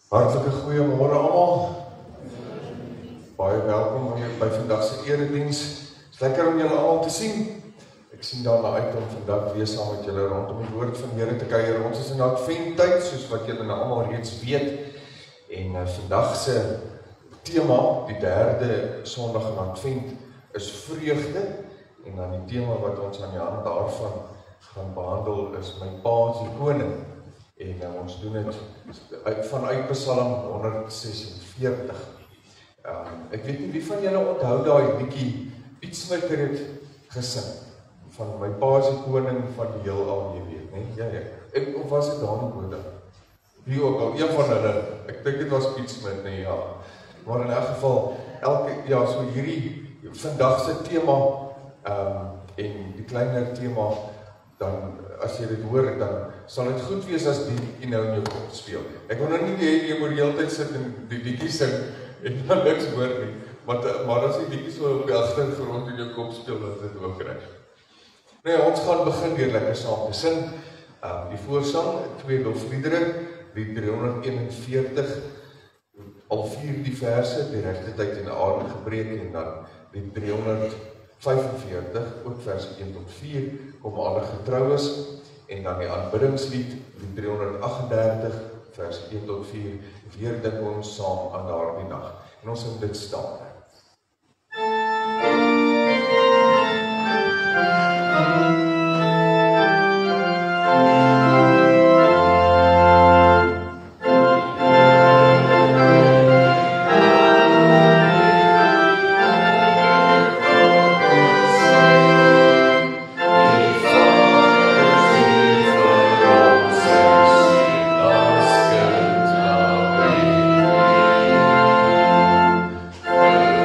Hartlike goeiemôre almal. Baie welkom by vandag se erediens. Dit is lekker om julle almal te sien. Ek sien daarna uit om vandag weer saam met julle rondom die woord van die Here te kuier. Ons is in Adventtyd, soos wat julle nou almal reeds weet. En vandag se tema, die derde Sondag in Advent, is vreugde. En dan die tema wat ons aan die hand daarvan gaan behandel is my Pa is die koning. En ons doen dit vanuit Psalm 146. Ek weet nie wie van julle onthou daai liedjie Piet Smykker het gesing van my Pa is die koning van die heelal, jy weet, né? Ja. Of was dit Dani Botha? Wie ook al, een van hulle. Ek dink dit was Piet Smykker, nee, ja. Maar in elk geval, so hierdie vandag se tema en die kleiner tema, dan as jy dit hoor, dan sal dit goed wees as die nou in jou kop speel. Ek wil nou nie jy moet die hele tyd sit en die liedjie sing en dan niks hoor nie, maar as die liedjie so op die agtergrond in jou kop speel, dan is dit ook reg. Nee, ons gaan begin weer lekker saam te sing. Die voorsang, 2 lofliedere, die 341, al 4 die verse, die regte tyd en aarde gebreek, en dan die 345, ook vers 1 tot 4, kom alle getrou is, en dan die aanbiddingslied, die 338, vers 1 tot 4, weer dink ons saam aan daardie nag. En ons moet dit staan. Thank you.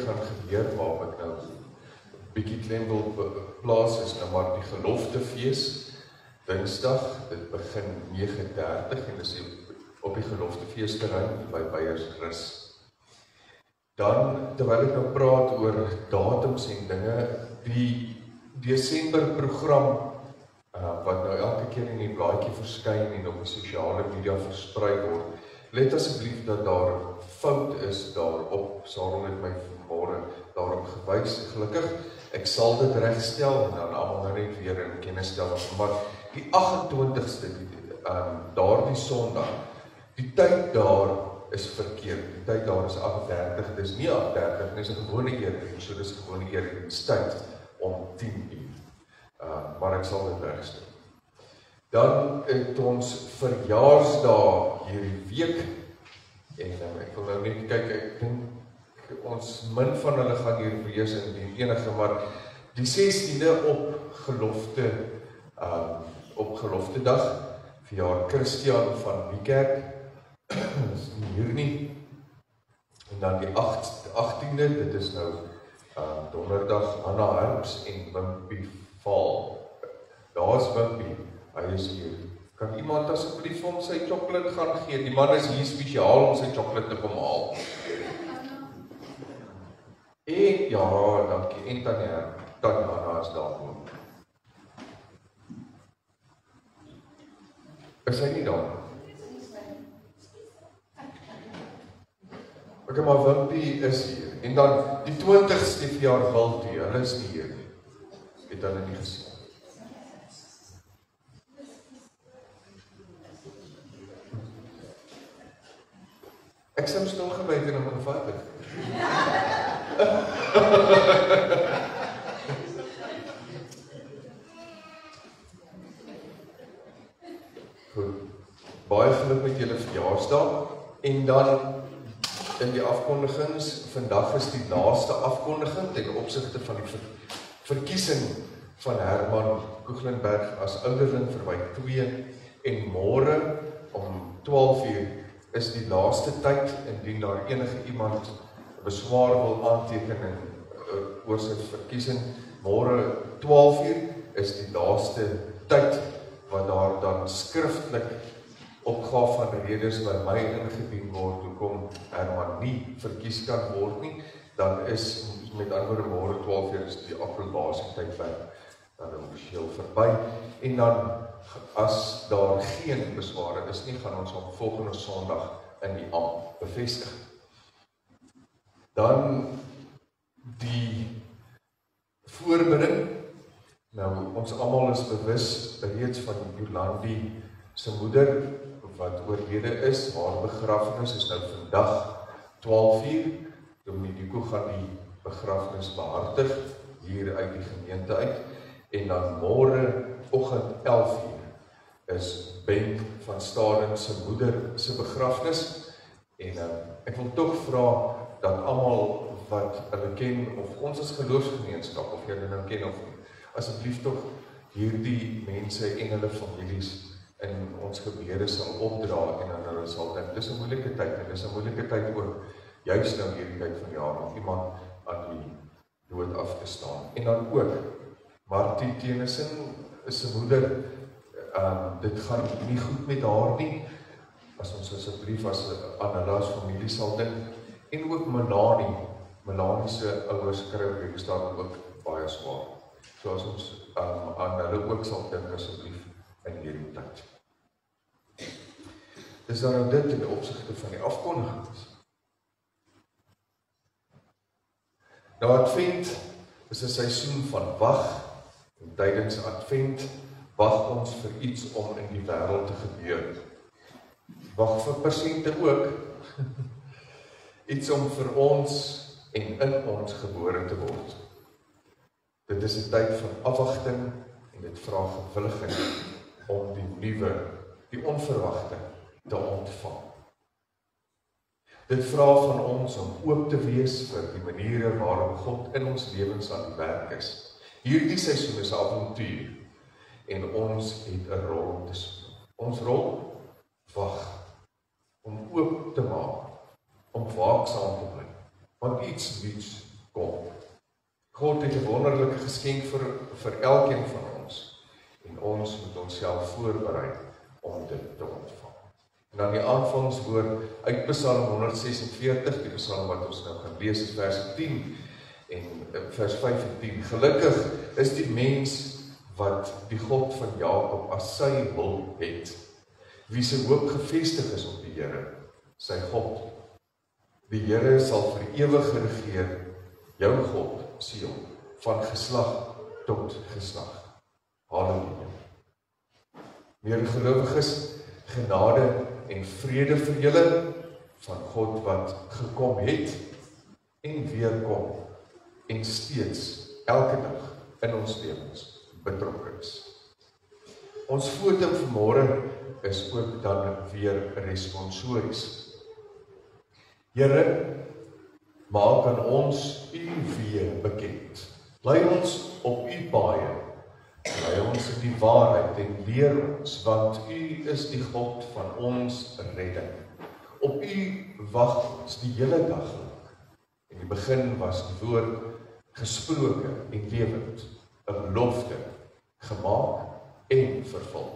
gaan gebeur, waarop ek nou bietjie klem wil plaas, is nou maar die geloftefees, Dinsdag, dit begin 9:30 en is op die geloftefeesterrein by Beiersrus. Dan, terwyl ek nou praat oor datums en dinge, die Desember program, wat nou elke keer in die blaadjie verskyn en op die sosiale media versprei word, let asseblief dat daar fout is daarop. Saron het my vanmôre daarop gewys, gelukkig. Ek sal dit regstel en dan almal nou net weer in kennis stel. Maar die 28ste, daardie Sondag, die tyd daar is verkeerd. Die tyd daar is 8:30, dis nie 8:30, dis 'n gewone eerdiens, so dis 'n gewone eerdienstyd om 10:00. Maar ek sal dit regstel. Dan het ons verjaarsdae hierdie week, en ek wil nou net kyk, ek dink ons min van hulle gaan hier wees in die enige, maar die 16de op geloftedag, verjaar Christian van Niekerk, is nie hier nie, en dan die 18de, dit is nou donderdag, Anna Herbs en Wimpie Val. Daar is Wimpie, hy is hier. Kan iemand asseblief hom sy chocolate gaan gee? Die man is hier spesiaal om sy chocolate te kom haal. En ja, dankie. En Tanya is daar ook. Is hy nie daar? Ok, maar Wimpie is hier. En dan die 20ste verjaar Wiltie, hulle is nie hier nie. Het hulle nie gesien. Ek sou stil gebyt en hom gevat het. Goed. Baie geluk met julle verjaarsdag. En dan in die afkondigings, vandag is die laaste afkondiging ten opsigte van die verkiesing van Herman Koeglenberg as ouderling vir wijk 2 en môre om 12:00 is die laaste tyd indien daar enige iemand beswaar wil aanteken oor sy verkiesing. Môre 12:00 is die laaste tyd wat daar dan skriftelik opgaaf van redes by my ingedien word hoekom Herman nie verkies kan word nie. Dan is met ander woorde môre 12:00 is die approbasietydperk dan officieel verby. En dan as daar geen besware is nie, gaan ons op volgende Sondag in die ampt bevestig. Dan die voorbidding. Nou, ons almal is bewus reeds van Jolandi se moeder wat oorlede is. Haar begrafnis is nou vandag 12:00. Dominee Diko gaan die begrafnis behartig hier uit die gemeente uit. En dan môre oggend 11:00 is Ben van Staden se moeder se begrafnis. En ek wil tog vra dat almal wat hulle ken of ons as geloofsgemeenskap of julle nou ken of nie, asseblief tog hierdie mense en hulle families in ons gebede sal opdra en dan hulle sal dink, dis 'n moeilike tyd en dis 'n moeilike tyd ook juist nou hierdie tyd van jaar om iemand aan die dood af te staan. En dan ook Martie Tennyson is sy moeder, dit gaan nie goed met haar nie, as ons asseblief as aan hulle as familie sal dink, en ook Melanie se ouers kry op hierdie stadium ook baie swaar. So as ons aan hulle ook sal dink asseblief in hierdie tyd. Dis dan nou dit in opsigte van die afkondigings. Nou Advent is 'n seisoen van wag, en tydens Advent wag ons vir iets om in die wêreld te gebeur. Wag vir persente ook. Iets om vir ons en in ons gebore te word. Dit is 'n tyd van afwagting en dit vra gewilligheid om die nuwe, die onverwagte te ontvang. Dit vra van ons om oop te wees vir die maniere waarop God in ons lewens aan die werk is. Hierdie seisoen is 'n avontuur en ons het 'n rol om te speel. Ons rol wag, om oop te maak, om waaksaam te bly, want iets nuuts God het 'n wonderlike geskenk vir elkeen van ons. En ons moet onsself voorberei om dit te ontvang. En dan die aanvangswoord uit Psalm 146, die Psalm wat ons nou gaan lees, is vers 10 en vers 5 en 10. Gelukkig is die mens wat die God van Jakob as sy hulp het, wie se hoop gefestig is op die Here, sy God. Die Here sal vir ewig regeer, jou God, Sion, van geslag tot geslag. Halleluja. Medegelowiges, genade en vrede vir julle van God wat gekom het en weer kom en steeds elke dag in ons lewens betrokke is. Ons foto vanmôre is ook dan weer responsories. Here, maak aan ons u weer bekend. Lei ons op u paaie. Lei ons in die waarheid en leer ons, want u is die God van ons redding. Op u wag ons die hele dag. In die begin was die woord gesproke en lewend, 'n belofte, gemaak en vervul.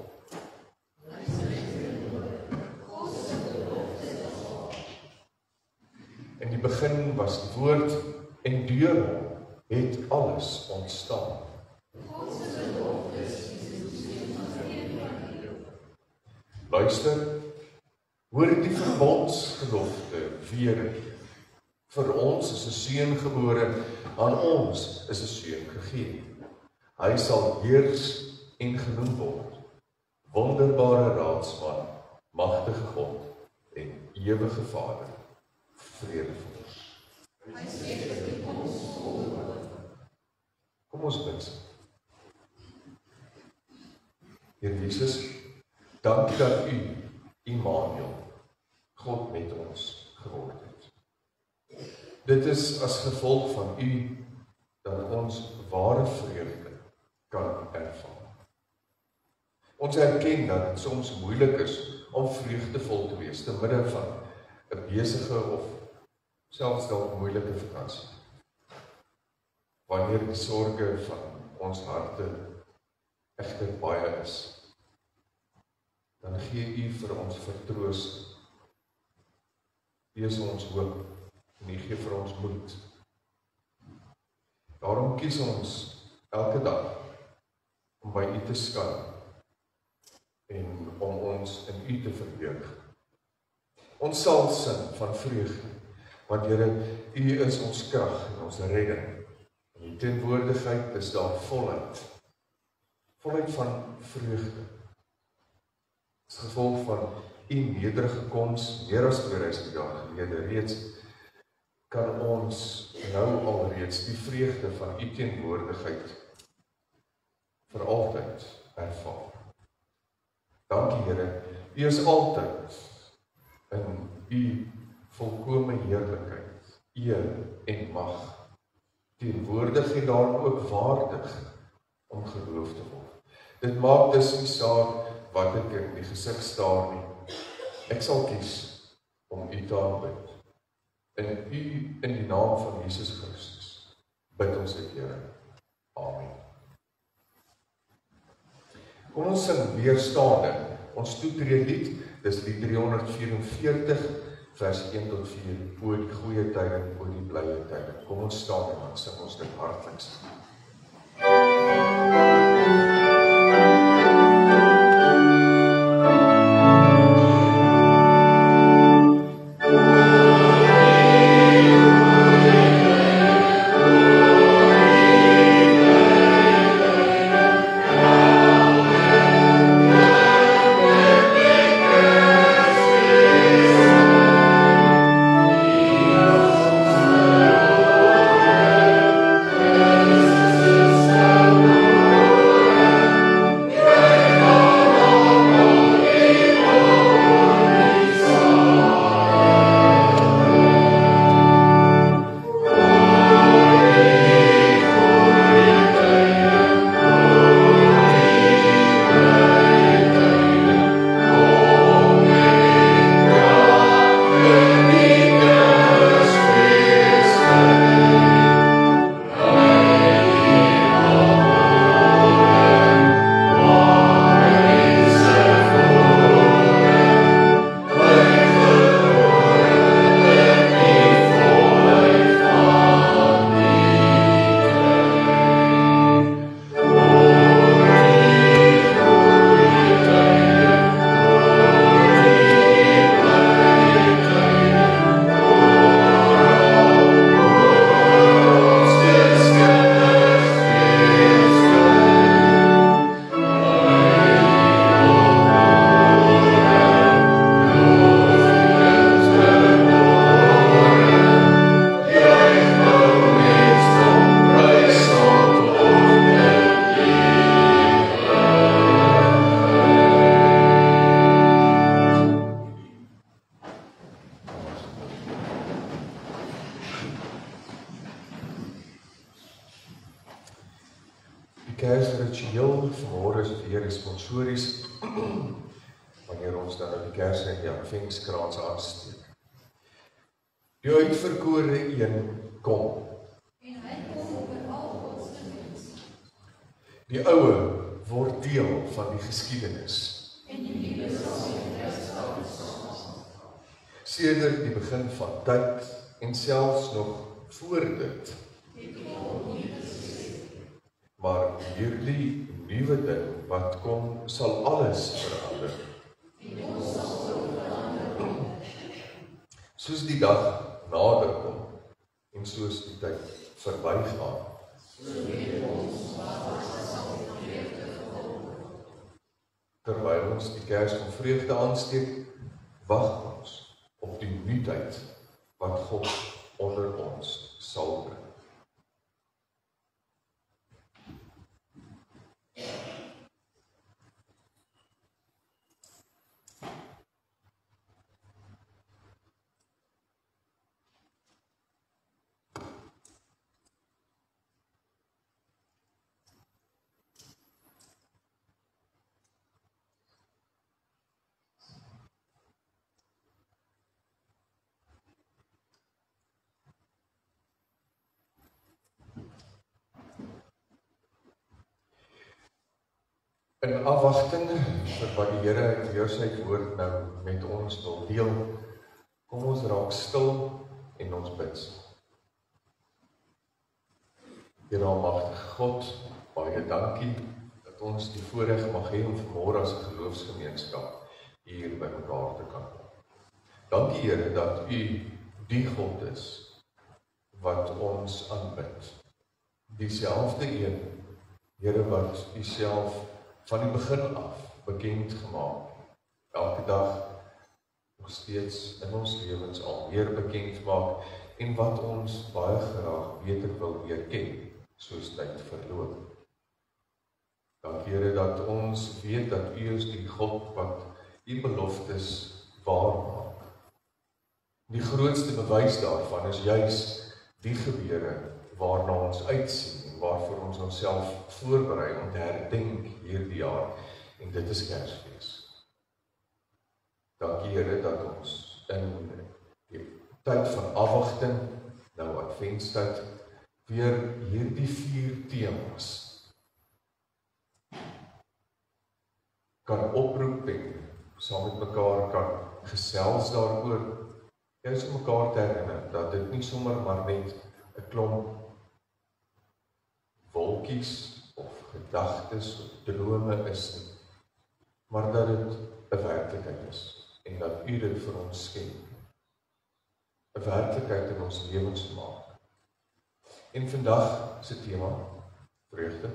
In die begin was die woord en deur hom het alles ontstaan. Luister, hoor die verbondsgelofte weer. Vir ons is 'n seun gebore, aan ons is 'n seun gegee. Hy sal heers en genoem word, wonderbare raadsman, magtige God en ewige Vader, vrede vir ons. Kom ons bid. Here Jesus, dankie dat u, Immanuel, God met ons geword het. Dit is as gevolg van u dat ons ware vreugde kan ervaar. Ons erken dat dit soms moeilik is om vreugdevol te wees te midde van 'n besige of selfs dalk moeilike vakansie. Wanneer die sorge van ons harte egter baie is, dan gee u vir ons vertroos. U is ons hoop en u gee vir ons moed. Daarom kies ons elke dag om by u te staan en om ons in u te verheug. Ons sal sing van vreugde, want Here, u is ons krag en ons redding. In die teenwoordigheid is daar volheid van vreugde. As gevolg van u nederige koms, meer as 2000 jaar gelede reeds, kan ons nou alreeds die vreugde van u teenwoordigheid vir altyd ervaar. Dankie Here, u is altyd in u volkome heerlikheid, eer en mag, teenwoordig en daarom ook waardig om geloof te word. Dit maak dus nie saak wat ek in die gesig staar nie. Ek sal kies om u te aanbid. In die naam van Jesus Christus bid ons dit, Here. Amen. Kom ons sing weer staande ons toetreedlied, dis lied 344, vers 1 tot 4, oor die goeie tye, oor die blye tye. Kom ons staan en dan sing ons dit hartliks. Oh, Die Kersritueel vanmôre is weer responsories, wanneer ons dan die Kers in die adventskrans aansteek. Die uitverkore een kom. En hy kom oor al ons mense. Die oue word deel van die geskiedenis. En die nuwe sal in Christus. Sedert die begin van tyd en selfs nog voor dit. Maar hierdie nuwe ding wat kom, sal alles verander. Soos die dag nader kom en soos die tyd verbygaan. Terwyl ons die Kers van vreugde aansteek, wag ons op die nuutheid wat God onder ons sal bring. In afwagting vir wat die Here deur sy woord nou met ons wil deel, kom ons raak stil en ons bid. Here almagtige God, baie dankie dat ons die voorreg mag hê om vanmôre as 'n geloofsgemeenskap hier by mekaar te kan kom. Dankie Here dat U die God is wat ons aanbid. Dieselfde een, Here wat U self van die begin af bekend gemaak, elke dag nog steeds in ons lewens al meer bekend maak en wat ons baie graag beter wil leer ken, soos tyd verloop. Dankie Here dat ons weet dat U is die God wat U beloftes waarmaak. Die grootste bewys daarvan is juis die gebeure waarna ons uitsien en waarvoor ons onsself voorberei om te herdenk hierdie jaar, en dit is Kersfees. Dankie Here dat ons in die tyd van afwagting, nou adventstyd, weer hierdie 4 temas kan oproep en saam met mekaar kan gesels daaroor, juis om mekaar te herinner dat dit nie sommer maar net 'n klomp wolkies of gedagtes of drome is nie, maar dat dit 'n werklikheid is en dat U dit vir ons skenk. 'n Werklikheid in ons lewens maak. En vandag se tema, vreugde.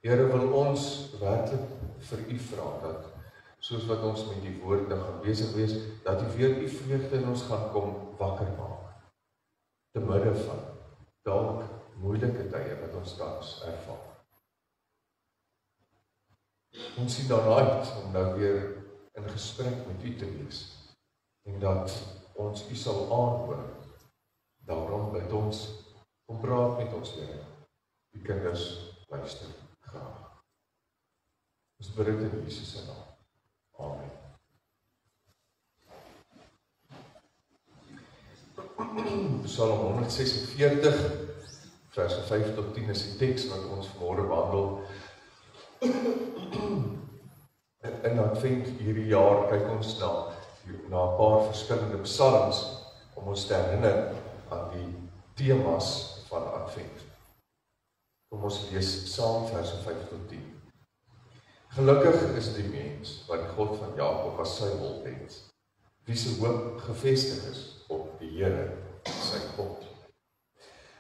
Here, wil ons werklik vir U vra dat, soos wat ons met die woord nou gaan besig wees, dat U weer U vreugde in ons gaan kom wakker maak. Te midde van dalk moeilike tye wat ons tans ervaar. Ons sien daarna uit om nou weer in gesprek met U te wees en dat ons U sal aanhoor. Daarom bid ons, kom praat met ons Here. U kinders luister graag. Ons bid dit in Jesus se naam. Amen. Psalm 146 vers 5 tot 10 is die teks wat ons vanmôre behandel. In Advent hierdie jaar kyk ons na 'n paar verskillende psalms om ons te herinner aan die temas van Advent. Kom ons lees saam verse 5 tot 10. Gelukkig is die mens wat die God van Jakob as sy hulp het, wie se hoop gefestig is op die Here, sy God.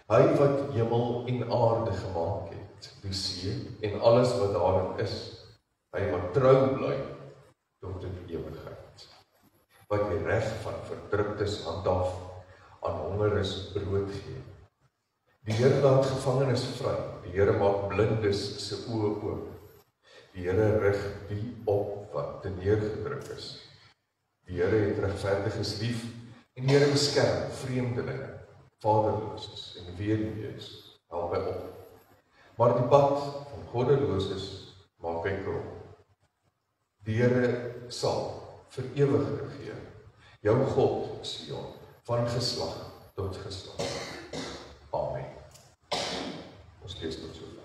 Hy wat hemel en aarde gemaak het, die see en alles wat daarin is, hy wat trou bly tot in ewigheid, wat die reg van verdruktes handhaaf, aan hongeres brood gee. Die Here laat gevangenes vry, die Here maak blindes se oë oop. Die Here rig die op wat te neergedruk is. Die Here het regverdiges lief en die Here beskerm vreemdelinge, vaderloses en weduwees, help hy op. Maar die pad van goddeloses maak hy krom. Die Here sal vir ewig regeer. Jou God, Sion, van geslag tot geslag. Amen. Ons lees tot sover.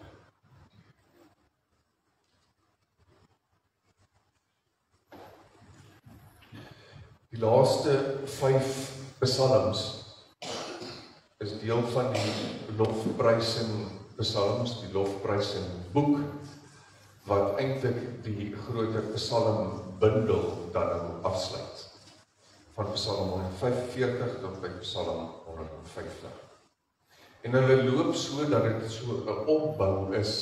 Die laaste 5 psalms is deel van die lofprysing psalms, die lofprysing boek, wat eintlik die groter psalmbundel dan nou afsluit. Van Psalm 145 tot by Psalm 150. En hulle loop so dat dit so 'n opbou is.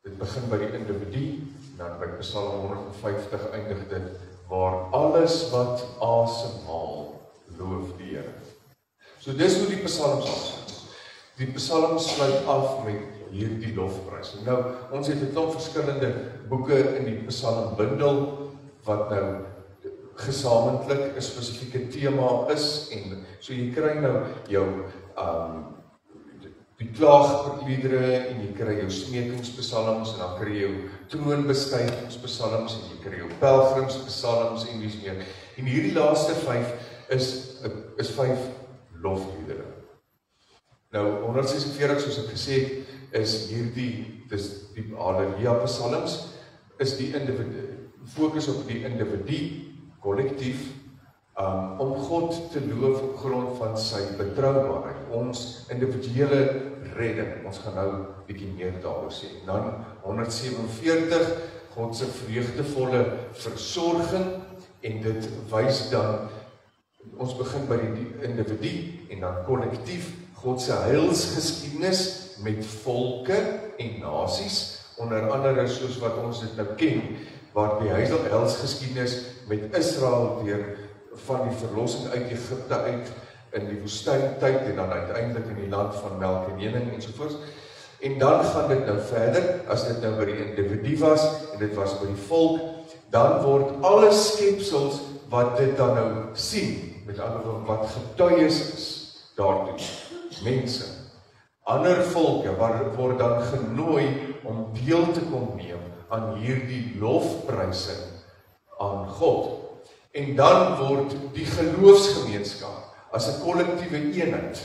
Dit begin by die individu, dan by Psalm 150 eindig dit waar alles wat asemhaal loof die Here. So dis hoe die psalms afsluit. Die psalm sluit af met hierdie lofprys. Nou, ons het 'n klomp verskillende boeke in die psalmbundel wat nou gesamentlik 'n spesifieke tema is, en so jy kry nou jou die klaagliedere en jy kry jou smekingspsalms en dan kry jy jou troonbestygingspsalms en jy kry jou pelgrimspsalms en dis meer. En hierdie laaste 5 is 5 lofliedere. Nou 146 soos ek gesê het, is dis die Halleluja psalms, is die fokus op die individu, kollektief, om God te loof op grond van sy betroubaarheid, ons individuele redding. Ons gaan nou bietjie meer daaroor sê. Dan 147, God se vreugdevolle versorging, en dit wys dan, ons begin by die individu en dan kollektief, God se heilsgeskiedenis met volke en nasies, onder andere soos wat ons dit nou ken, waar die heilsgeskiedenis met Israel deur van die verlossing uit Egipte uit in die woestyntyd en dan uiteindelik in die land van melk en honing ensovoorts. En dan gaan dit nou verder, as dit nou by die individu was en dit was by die volk, dan word alle skepsels wat dit dan nou sien, met ander woorde wat getuies is daartoe, mense, ander volke word dan genooi om deel te kom neem aan hierdie lofprysing aan God. En dan word die geloofsgemeenskap as 'n kollektiewe eenheid,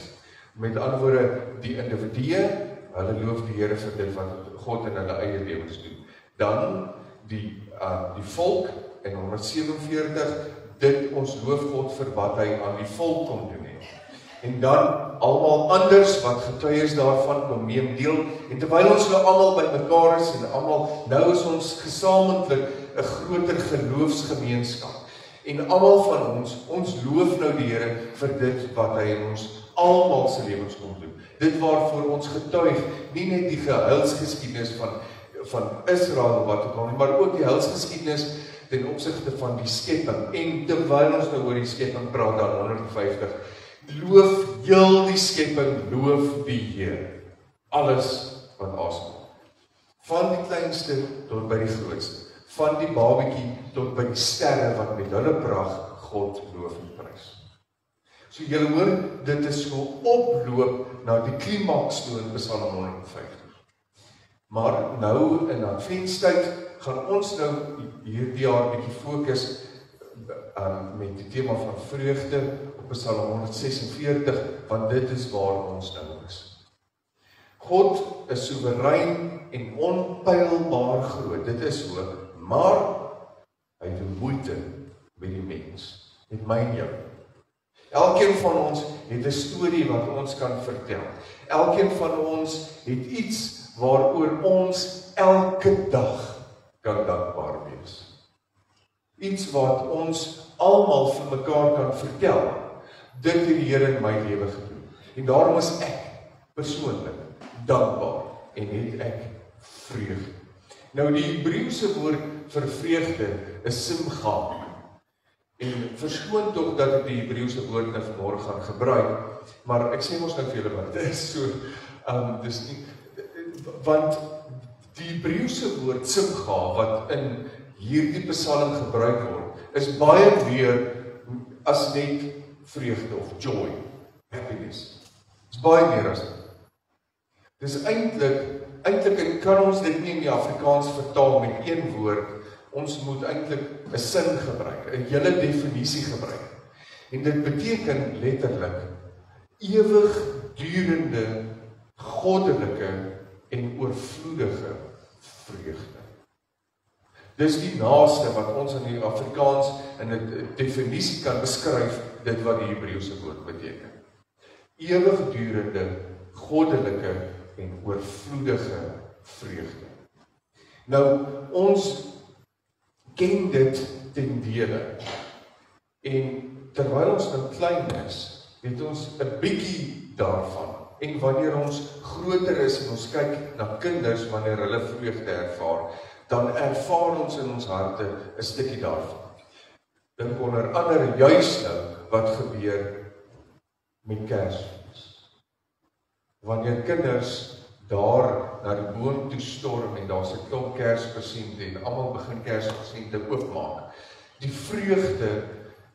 met ander woorde die individue, hulle loof die Here vir dit wat God in hulle eie lewens doen. Dan die volk in 147, dit ons loof God vir wat hy aan die volk kom doen het. En dan almal anders wat getuies daarvan kom neem deel, en terwyl ons nou almal bymekaar is en almal, nou is ons gesamentlik 'n groter geloofsgemeenskap. En almal van ons loof nou die Here vir dit wat hy in ons almal se lewens kom doen. Dit waarvoor ons getuig, nie net die heilsgeskiedenis van Israel wat ook al nie, maar ook die heilsgeskiedenis ten opsigte van die skepping. En terwyl ons nou oor die skepping praat, dan 150, loof heel die skepping, loof die Here. Alles wat asemhaal. Van die kleinste tot by die grootste. Van die babatjie tot by die sterre wat met hulle pragt God loof en prys. So julle hoor, dit is so oploop na die klimaks toe in Psalm 150. Maar nou in Adventstyd gaan ons nou hierdie jaar bietjie fokus met die tema van vreugde op Psalm 146, want dit is waar ons nou is. God is soewerein en onpeilbaar groot, dit is so, maar hy doen moeite met die mens, met my en jou. Elkeen van ons het 'n storie wat ons kan vertel. Elkeen van ons het iets waaroor ons elke dag kan dankbaar wees. Iets wat ons almal vir mekaar kan vertel. Dit het die Here in my lewe gedoen. En daarom is ek persoonlik dankbaar en het ek vreugde. Nou die Hebreëse woord vir vreugde is simcha. En verskoon tog dat ek die Hebreëse woord nou vanmôre gaan gebruik, maar ek sê mos nou vir julle wat dit is so, dis nie, want die Hebreëse woord simcha wat in hierdie psalm gebruik word, is baie meer as net vreugde of joy, happiness. Dis baie meer as dit. Dis eintlik eintlik kan ons dit nie in die Afrikaans vertaal met een woord, ons moet eintlik 'n sin gebruik, 'n hele definisie gebruik. En dit beteken letterlik, ewigdurende, goddelike en oorvloedige vreugde. Dis die naaste wat ons in die Afrikaans in 'n definisie kan beskryf, dit wat die Hebreëse woord beteken. Ewigdurende, goddelike en oorvloedige vreugde. Nou, ons ken dit ten dele. En terwyl ons nou klein is, het ons 'n bietjie daarvan. En wanneer ons groter is en ons kyk na kinders wanneer hulle vreugde ervaar, dan ervaar ons in ons harte 'n stukkie daarvan. Dink onder andere juis nou wat gebeur met Kersfees. Wanneer kinders daar na die boom toe storm en daar's 'n klomp Kerspresente en almal begin Kerspresente oopmaak. Die vreugde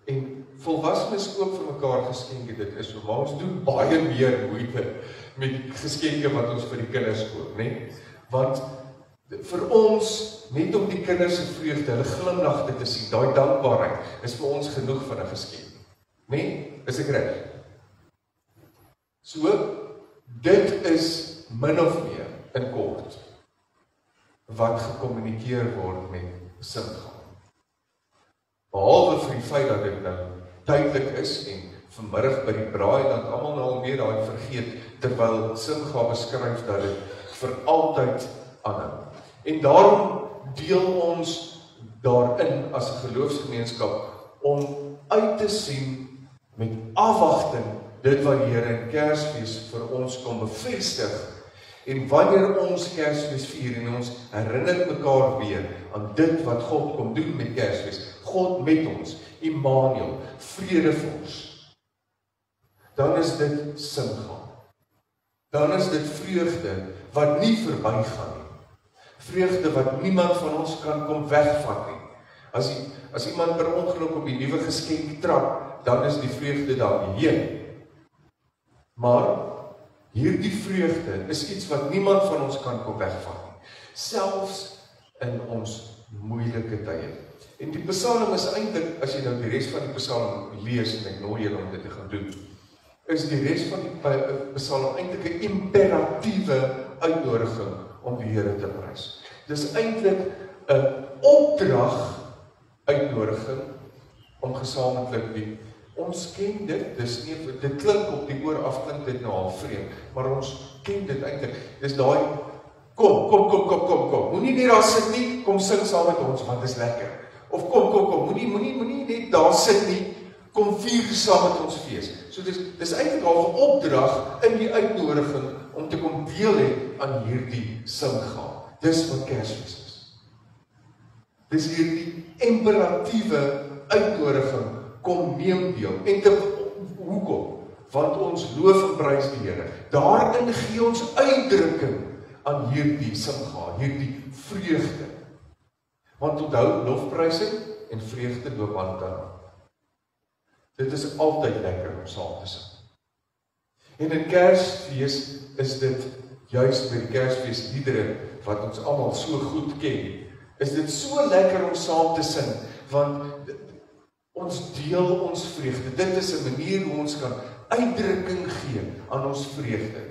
en volwassenes ook vir mekaar geskenke dit is, maar ons doen baie meer moeite met geskenke wat ons vir die kinders koop, né? Want vir ons, net om die kinders se vreugde, hulle glimlagte te sien, daai dankbaarheid is vir ons genoeg van 'n geskenk. Né? Is ek reg? So, dit is min of meer in kort wat gekommunikeer word met Simcha. Behalwe vir die feit dat dit nou tydelik is en vanmiddag by die braailand almal nou alweer daai vergeet, terwyl Simcha beskryf dat dit vir altyd aanhou. En daarom deel ons daarin as 'n geloofsgemeenskap om uit te sien met afwagting dit wat die Here in Kersfees vir ons kom bevestig. En wanneer ons Kersfees vier en ons herinner mekaar weer aan dit wat God kom doen met Kersfees, God met ons, Immanuel, vredevors, dan is dit Simcha. Dan is dit vreugde wat nie verbygaan nie. Vreugde wat niemand van ons kan kom wegvat nie. As iemand per ongeluk op die nuwe geskenk trap, dan is die vreugde daarheen. Maar hierdie vreugde is iets wat niemand van ons kan kom wegvat nie. Selfs in ons moeilike tye. En die Psalm is eintlik, as jy nou die res van die Psalm lees, en ek nooi julle om dit te gaan doen, is die res van die Psalm eintlik 'n imperatiewe uitnodiging om die Here te prys. Dis eintlik 'n opdrag uitnodiging om gesamentlik die ons ken dit, dit klink op die oor af, klink dit nou al vreemd, maar ons ken dit eintlik. Dis daai kom, moenie net daar sit nie, kom sing saam met ons want dit is lekker. Of kom, moenie net daar sit nie, kom vier saam met ons fees. So dis eintlik al 'n opdrag in die uitnodiging om te kom deel hê aan hierdie Simcha. Dis wat Kersfees is. Dis hierdie imperatiewe uitnodiging, kom neem deel. En hoekom? Want ons loof en prys die Here. Daarin gee ons uitdrukking aan hierdie Simcha, hierdie vreugde. Want onthou, lofprysing en vreugde loop hand aan hand. Dit is altyd lekker om saam te sing. En in Kersfees is dit juis by die Kersfeesliedere wat ons almal so goed ken. Is dit so lekker om saam te sing, want ons deel ons vreugde. Dit is 'n manier hoe ons kan uitdrukking gee aan ons vreugde.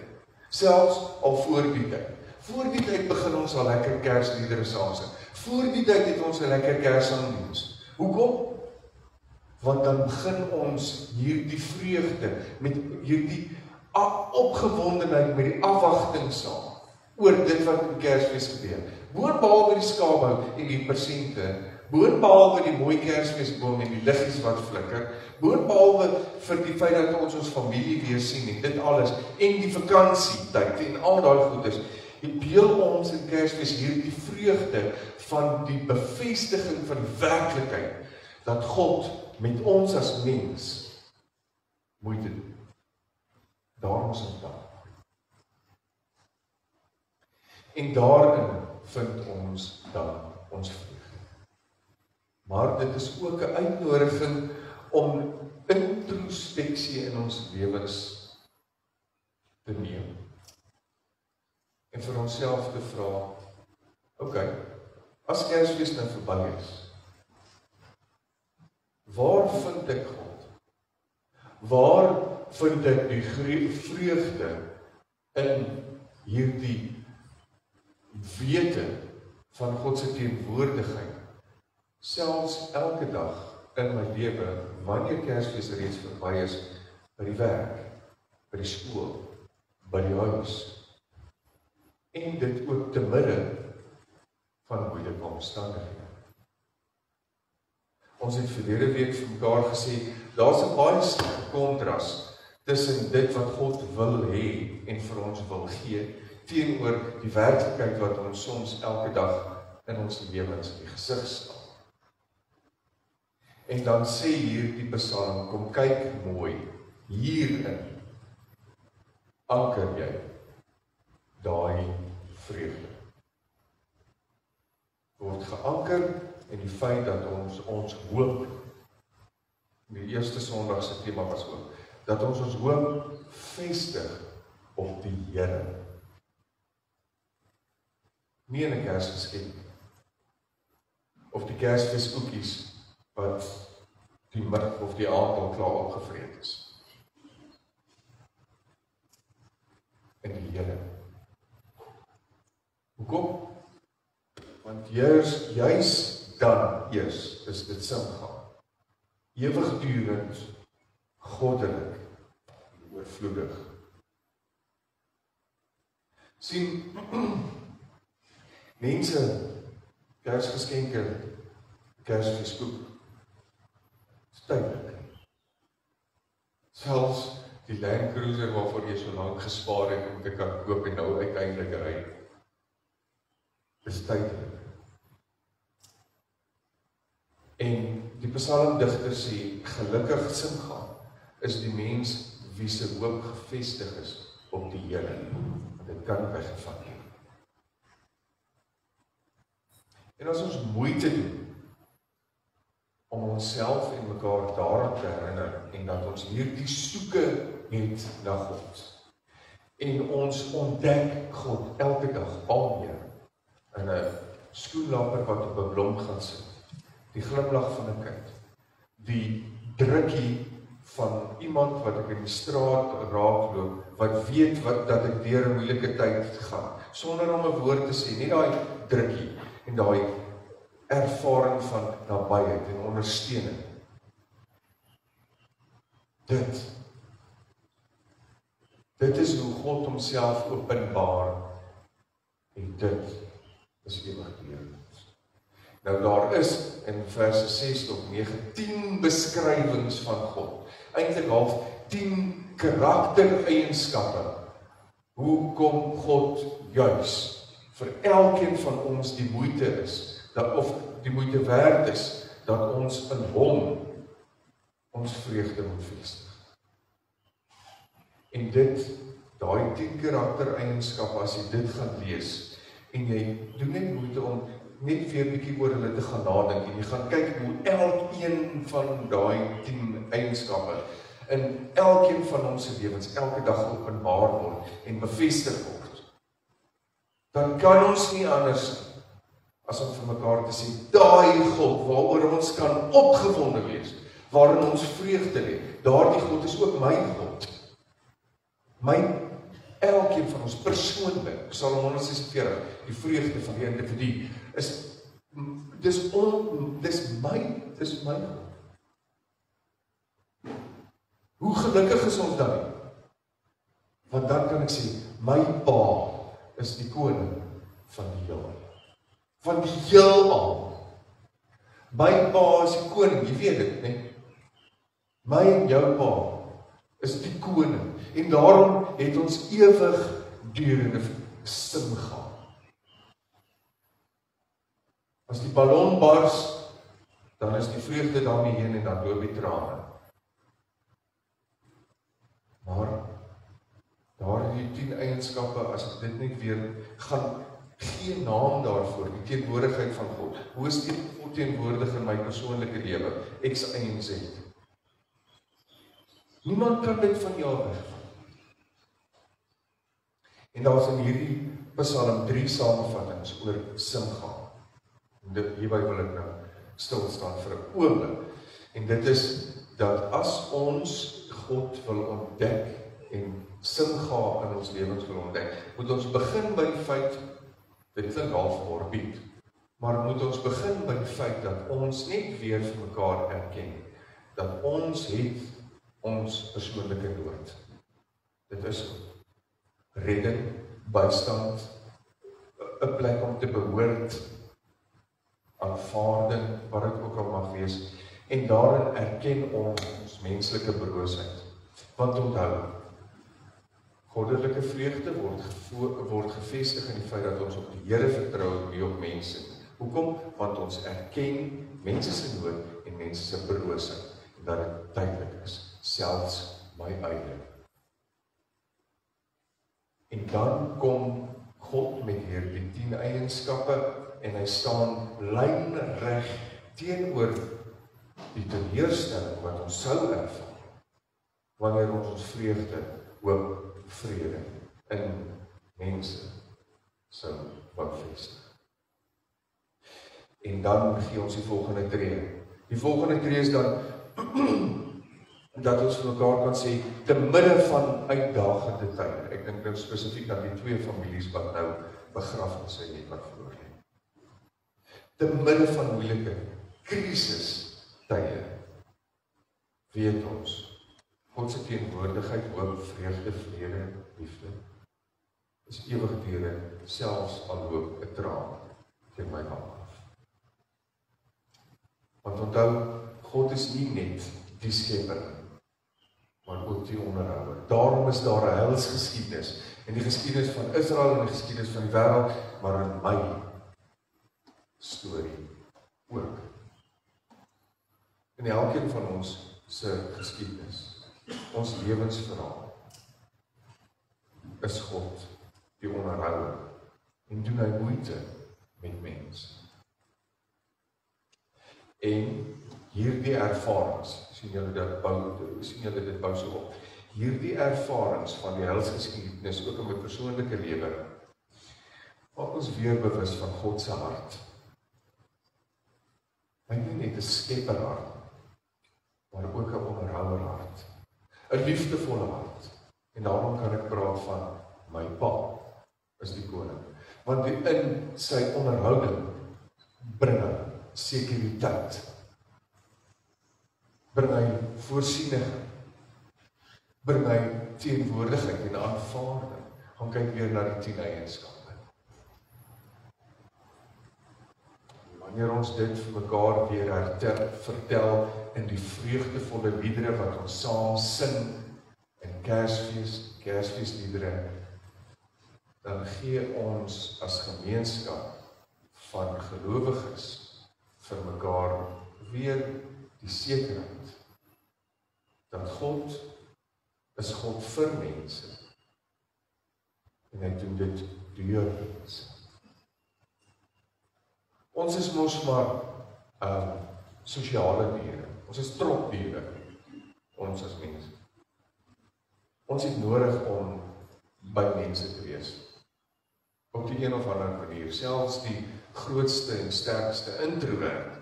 Selfs al voor die tyd. Voor die tyd begin ons al lekker Kersliedere saam sing. Voor die tyd het ons 'n lekker Kersangdiens. Hoekom? Want dan begin ons hierdie vreugde met hierdie opgewondenheid, met die afwagting saam oor dit wat in Kersfees gebeur. Boonbehalwe die skaapbout en die persente, boonbehalwe die mooi Kersfeesboom en die liggies wat flikker, boonbehalwe vir die feit dat ons familie weer sien en dit alles, en die vakansietyd en al daai goedes, deel ons in Kersfees hierdie vreugde van die bevestiging van die werklikheid dat God met ons as mens moeite doen. Daarom is ons daar. En daarin vind ons dan ons vreugde. Maar dit is ook 'n uitnodiging om introspeksie in ons lewens te neem. en vir onsself te vra, okay, as Kersfees nou verby is, waar vind ek God? Waar vind ek die vreugde in hierdie wete van God se teenwoordigheid, selfs elke dag in my lewe, wanneer Kersfees reeds verby is, by die werk, by die skool, by die huis, en dit ook te midde van moeilike omstandighede. Ons het verlede week vir mekaar gesê, daar's 'n baie sterk kontras tussen dit wat God wil hê en vir ons wil gee, teenoor die werklikheid wat ons soms elke dag in ons lewens in die gesig staan. En dan sê hier die Psalm, kom kyk mooi, hierin anker jy daai vreugde. Word geanker in die feit dat ons hoop, die eerste Sondag se tema was ook, dat ons hoop vestig op die Here. Nie in 'n Kersgeskenk, of die Kersfeeskoekies, wat die middag of die aand al klaar opgevreet is. In die Here. Hoekom? Want juis dan eers is dit simgaal. Ewigdurend, goddelik, oorvloedig. Sien, mense, Kersgeskenke, Kersfeeskoek, is tydelik. Selfs die Land Cruiser waarvoor jy so lank gespaar het om te kan koop en nou uiteindelik ry, is tydelik. En die psalmdigter sê, gelukkig simgaal is die mens wie se hoop gefestig is op die Here, want dit kan weggevat word. En as ons moeite doen om onsself en mekaar daarop te herinner en dat ons hierdie soeke het na God en ons ontdek God elke dag al meer in 'n skoenlapper wat op 'n blom gaan sit, die glimlag van 'n kind, die drukkie van iemand wat ek in die straat raakloop, wat weet dat ek deur 'n moeilike tyd gaan, sonder om 'n woord te sê, nie daai drukkie en daai ervaring van nabyheid en ondersteuning. Dit is hoe God homself openbaar en dit is ewigdurend. Nou daar is in verse 6 tot 9 10 beskrywings van God. Eintlik half 10 karaktereienskappe. Hoe kom God juis vir elkeen van ons die moeite is, of die moeite werd is, dat ons in hom ons vreugde moet vestig. En daai 10 karaktereienskappe, as jy dit gaan lees, en jy doen net moeite om net weer 'n bietjie oor hulle te gaan nadink, en jy gaan kyk hoe elkeen van daai 10 eienskappe in elkeen van ons se lewens elke dag openbaar word en bevestig word, dan kan ons nie anders as om vir mekaar te sê, daai God waaroor ons kan opgewonde wees, waarin ons vreugde lê, daardie God is ook my God. Elkeen van ons persoonlik, Psalm 146, die vreugde van die individu, dis my God. Hoe gelukkig is ons dan? Want dan kan ek sê, my Pa is die koning van die heelal. Van die heelal. My Pa is die koning, jy weet dit, nee? My en jou Pa is die koning. En daarom het ons ewigdurende simgaal. As die ballon bars, dan is die vreugde daarmee heen en dan loop die trane. Maar daardie 10 eienskappe, as ek dit net weer gaan geen naam daarvoor, die teenwoordigheid van God. Hoe is die God teenwoordig in my persoonlike lewe? X, Y en Z. Niemand kan dit van jou wegvat. En daar is in hierdie Psalm 3 samevattings oor Simcha. Hierby wil ek nou stil staan vir 'n oomblik. En dit is dat as ons God wil ontdek en Simcha in ons lewens wil ontdek, moet ons begin by die feit, dit klink half morbied, maar moet ons begin by die feit dat ons net weer vir mekaar erken, dat ons het ons persoonlike nood. Dit is redding, bystand, 'n plek om te behoort, aanvaarding, wat dit ook al mag wees, en daarin erken ons menslike broosheid. Want onthou, goddelike vreugde word gevestig in die feit dat ons op die Here vertrou, nie op mense. Hoekom? Want ons erken mense se nood en mense se broosheid, en dat dit tydelik is, selfs my eie. En dan kom God met hierdie 10 eienskappe, en hy staan lynreg teenoor die teleurstelling wat ons sou ervaar, wanneer ons vreugde, hoop, vrede in mense sou wou vestig. En dan gee ons die volgende tree. Die volgende tree is dan dat ons vir mekaar kan sê, te midde van uitdagende tye. Ek dink nou spesifiek aan die 2 families wat nou begrafnisse het wat verloor het. Te midde van moeilike krisistye weet ons, God se teenwoordigheid, hoop, vreugde, vrede, liefde is ewigdure, selfs al loop 'n traan teen my wang af. Want onthou, God is nie net die skepper, maar ook die onderhouer. Daarom is daar 'n heilsgeskiedenis, en die geskiedenis van Israel en die geskiedenis van die wêreld, maar in my storie ook. In elkeen van ons se geskiedenis, ons lewensverhaal, is God die onderhouer en doen hy moeite met mense. En hierdie ervarings, sien julle dit bou so op, hierdie ervarings van die heilsgeskiedenis ook in my persoonlike lewe, maak ons weer bewus van God se hart. Hy nie net 'n skepperhart, maar ook 'n onderhouerhart, 'n liefdevolle hart. En daarom kan ek praat van my pa is die koning, want in sy onderhouding bring hy sekuriteit, bring hy voorsiening, bring hy teenwoordigheid en aanvaarding. Gaan kyk weer na die 10 eienskappe. Wanneer ons dit vir mekaar weer vertel in die vreugdevolle liedere wat ons saam sing in Kersfeesliedere, dan gee ons as gemeenskap van gelowiges vir mekaar weer die sekerheid dat God is God vir mense en hy doen dit deur mense. Ons is mos maar sosiale diere. Ons is tropdiere, ons as mense. Ons het nodig om by mense te wees. Op die een of ander manier, selfs die grootste en sterkste introvert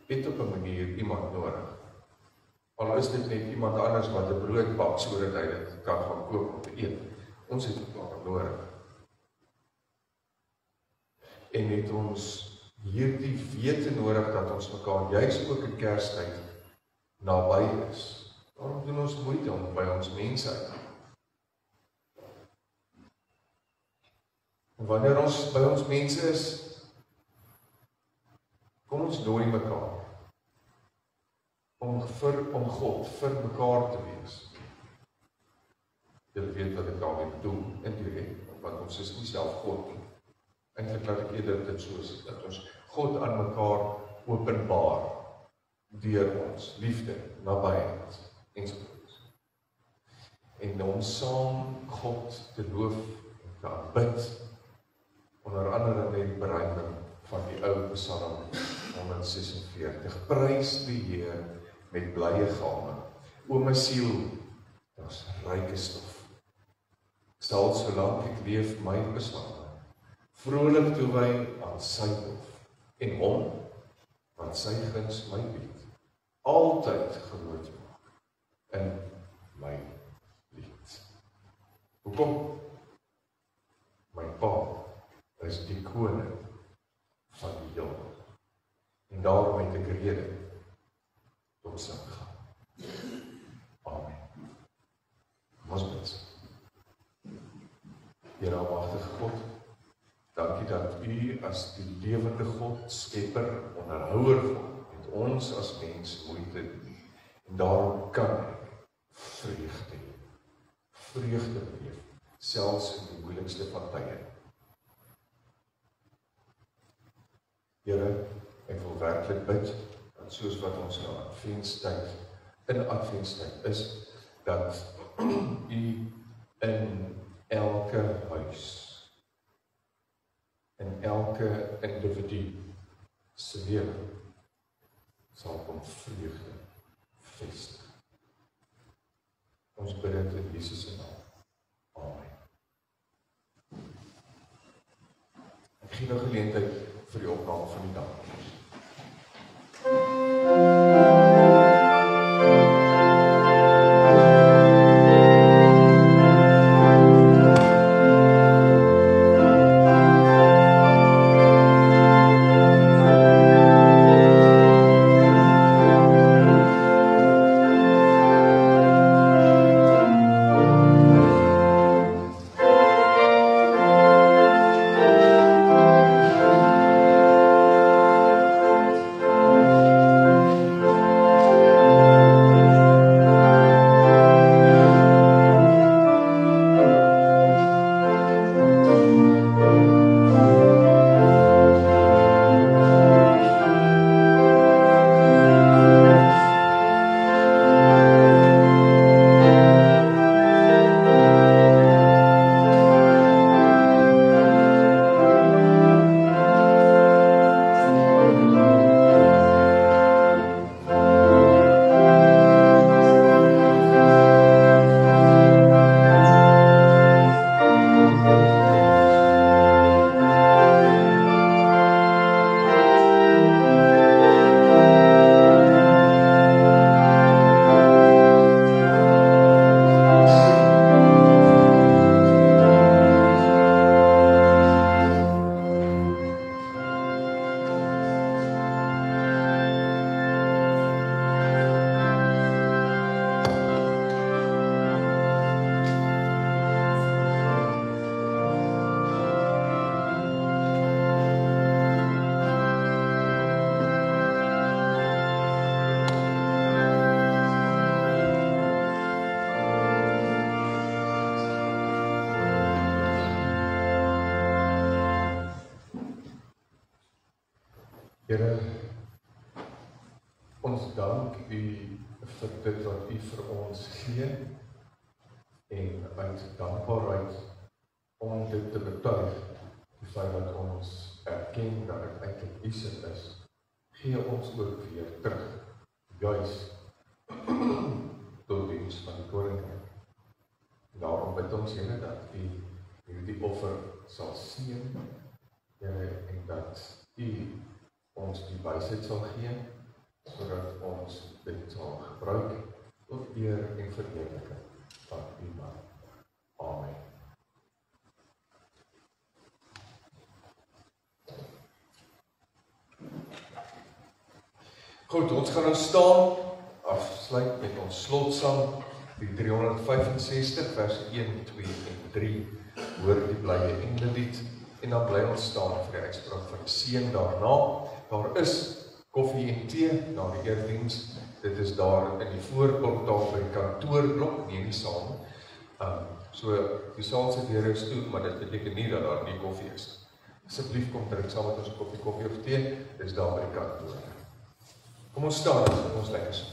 het op 'n manier iemand nodig. Al is dit net iemand anders wat 'n brood bak sodat hy dit kan gaan koop om te eet. Ons het mekaar nodig. En het ons hierdie wete nodig dat ons mekaar juis ook in Kerstyd naby is. Daarom doen ons moeite om by ons mense uit. En wanneer ons by ons mense is, kom ons nooi mekaar om God vir mekaar te wees. Julle weet wat ek daarmee bedoel, indirek, want ons is nie self God nie. Eintlik laat ek eerder dit soos dat ons God aan mekaar openbaar deur ons liefde, nabyheid ensovoorts. En om saam God te loof en te aanbid, onder andere met die bereiding van die ou Psalm 146. Prys die Heer met blye game. O my siel, daar's ryke stof. sal solank ek leef my beslaan, vrolik toewy aan sy hof, en hom, wat sy guns my bied, altyd groot maak in my lied. Hoekom? My Pa is die koning van die heelal, en daarom het ek rede tot sy gaan. Amen. Ons bid. Here almagtige God, dankie dat U as die lewende God, skepper, onderhouer met ons as mens moeite doen. En daarom kan ek vreugde beleef, selfs in die moeilikste van tye. Here, ek wil werklik bid, dat soos wat ons in adventstyd is, dat U in elke huis, in elke individu se lewe sal kom vreugde vestig. Ons bid dit in Jesus se naam. Amen. Ek gee nou geleentheid vir die opname van die dag. Here, ons dank U vir dit wat U vir ons gee en uit dankbaarheid om dit te betuig, die feit dat ons erken dat dit eintlik U se is, gee ons ook weer terug, juis tot diens van die koninkryk. Daarom bid ons Here dat U hierdie offer sal seën, Here, en dat U ons die wysheid sal gee, sodat ons dit sal gebruik tot eer en verheerliking van U naam. Amen. Goed, ons gaan nou staan, afsluit met ons slotsang, die 365, vers 1, 2 en 3, hoor die blye engelelied, en dan bly ons staan vir die uitspraak van die seën daarna. Daar is koffie en tee na die eerdiens. Dit is daar in die voorportaal by die kantoorblok, neem die saam. So die saal se deure is toe, maar dit beteken nie dat daar nie koffie is. Asseblief kom drink saam met ons 'n koppie koffie of tee, dit is daar by die kantoor. Kom ons staan, ons lekker saam.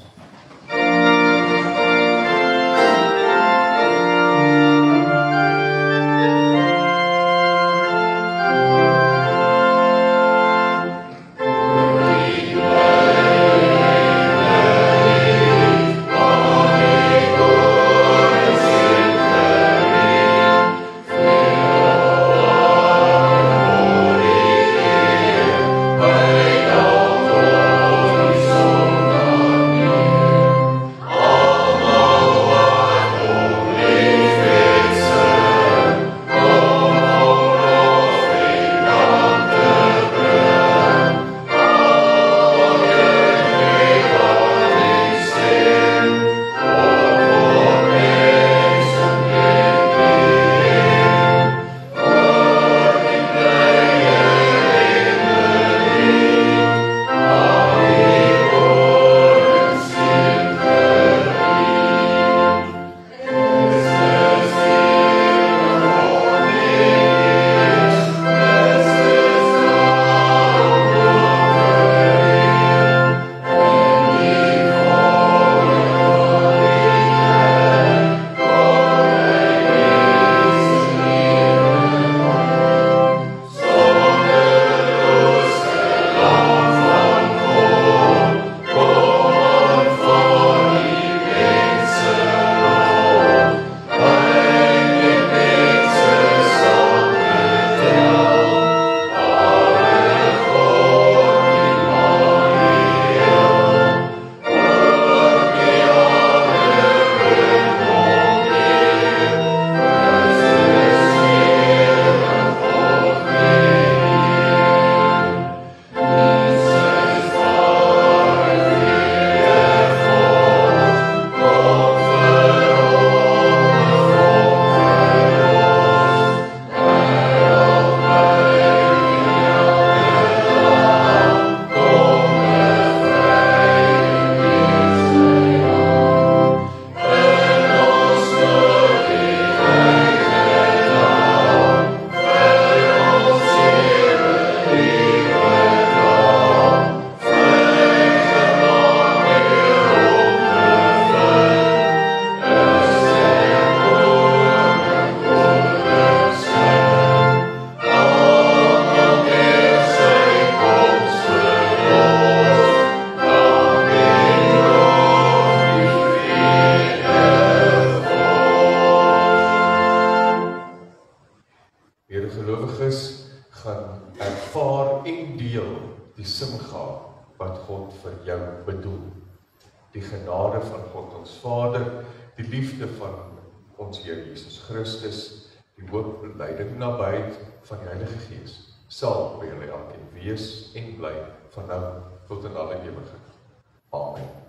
gaan ervaar en deel die simga wat God vir jou bedoel. Die genade van God ons Vader, die liefde van ons Here Jesus Christus, die hoop, leiding en nabyheid van die Heilige Gees, sal by julle elkeen wees en bly van nou tot in alle ewigheid. Amen.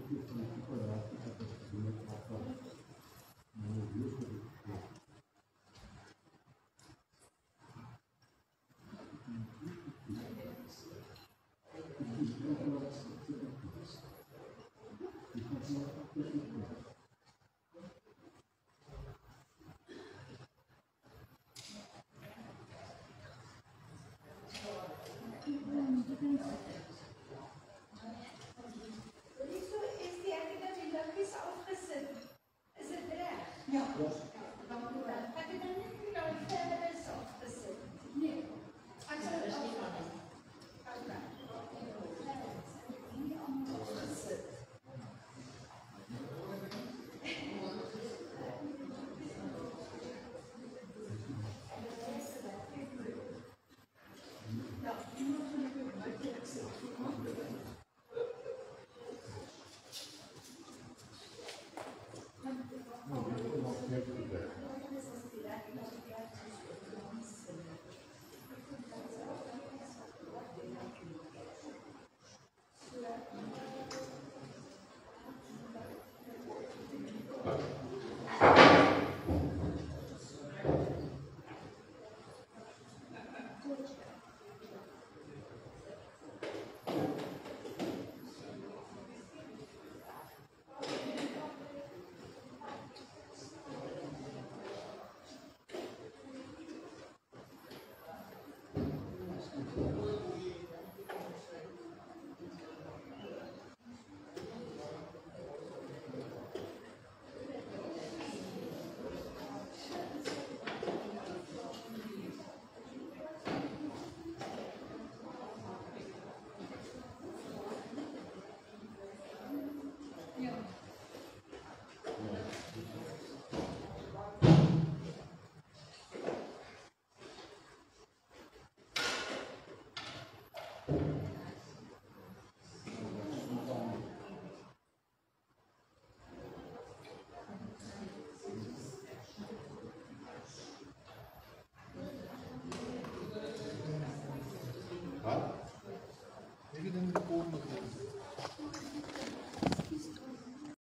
Thank you.